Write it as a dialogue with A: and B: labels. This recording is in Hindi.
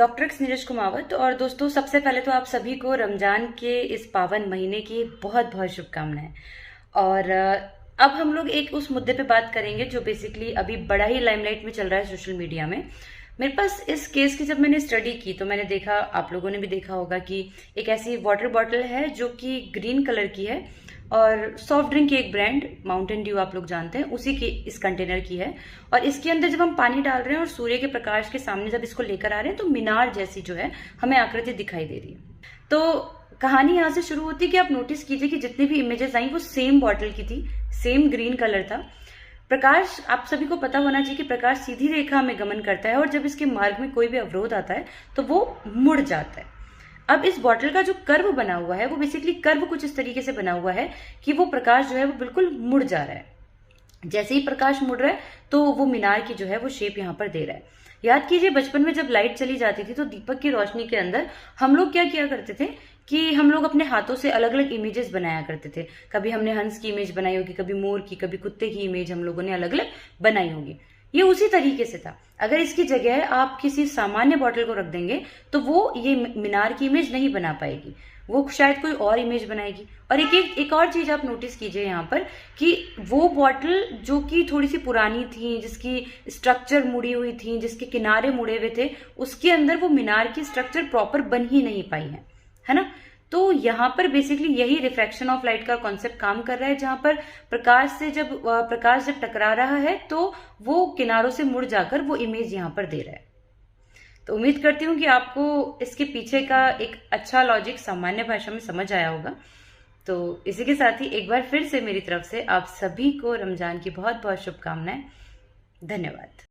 A: डॉक्टर नीरज कुमावत। और दोस्तों, सबसे पहले तो आप सभी को रमजान के इस पावन महीने की बहुत बहुत शुभकामनाएं। और अब हम लोग एक उस मुद्दे पे बात करेंगे जो बेसिकली अभी बड़ा ही लाइमलाइट में चल रहा है सोशल मीडिया में। मेरे पास इस केस की जब मैंने स्टडी की तो मैंने देखा, आप लोगों ने भी देखा होगा कि एक ऐसी वाटर बॉटल है जो कि ग्रीन कलर की है और सॉफ्ट ड्रिंक की एक ब्रांड माउंटेन ड्यू आप लोग जानते हैं, उसी की इस कंटेनर की है। और इसके अंदर जब हम पानी डाल रहे हैं और सूर्य के प्रकाश के सामने जब इसको लेकर आ रहे हैं तो मीनार जैसी जो है हमें आकृति दिखाई दे रही है। तो कहानी यहाँ से शुरू होती है कि आप नोटिस कीजिए कि जितनी भी इमेजेस आई वो सेम बॉटल की थी, सेम ग्रीन कलर था। प्रकाश, आप सभी को पता होना चाहिए कि प्रकाश सीधी रेखा में गमन करता है और जब इसके मार्ग में कोई भी अवरोध आता है तो वो मुड़ जाता है। अब इस बॉटल का जो कर्व बना हुआ है वो बेसिकली कर्व कुछ इस तरीके से बना हुआ है कि वो प्रकाश जो है वो बिल्कुल मुड़ जा रहा है। जैसे ही प्रकाश मुड़ रहा है तो वो मीनार की जो है वो शेप यहाँ पर दे रहा है। याद कीजिए, बचपन में जब लाइट चली जाती थी तो दीपक की रोशनी के अंदर हम लोग क्या किया करते थे कि हम लोग अपने हाथों से अलग अलग इमेजेस बनाया करते थे। कभी हमने हंस की इमेज बनाई होगी, कभी मोर की, कभी कुत्ते की इमेज हम लोगों ने अलग अलग बनाई होगी। ये उसी तरीके से था। अगर इसकी जगह आप किसी सामान्य बॉटल को रख देंगे तो वो ये मीनार की इमेज नहीं बना पाएगी, वो शायद कोई और इमेज बनाएगी। और एक और चीज आप नोटिस कीजिए यहाँ पर कि वो बॉटल जो कि थोड़ी सी पुरानी थी, जिसकी स्ट्रक्चर मुड़ी हुई थी, जिसके किनारे मुड़े हुए थे, उसके अंदर वो मीनार की स्ट्रक्चर प्रॉपर बन ही नहीं पाई है ना। तो यहाँ पर बेसिकली यही रिफ्रैक्शन ऑफ लाइट का कॉन्सेप्ट काम कर रहा है, जहां पर प्रकाश जब टकरा रहा है तो वो किनारों से मुड़ जाकर वो इमेज यहाँ पर दे रहा है। तो उम्मीद करती हूँ कि आपको इसके पीछे का एक अच्छा लॉजिक सामान्य भाषा में समझ आया होगा। तो इसी के साथ ही एक बार फिर से मेरी तरफ से आप सभी को रमजान की बहुत बहुत शुभकामनाएं। धन्यवाद।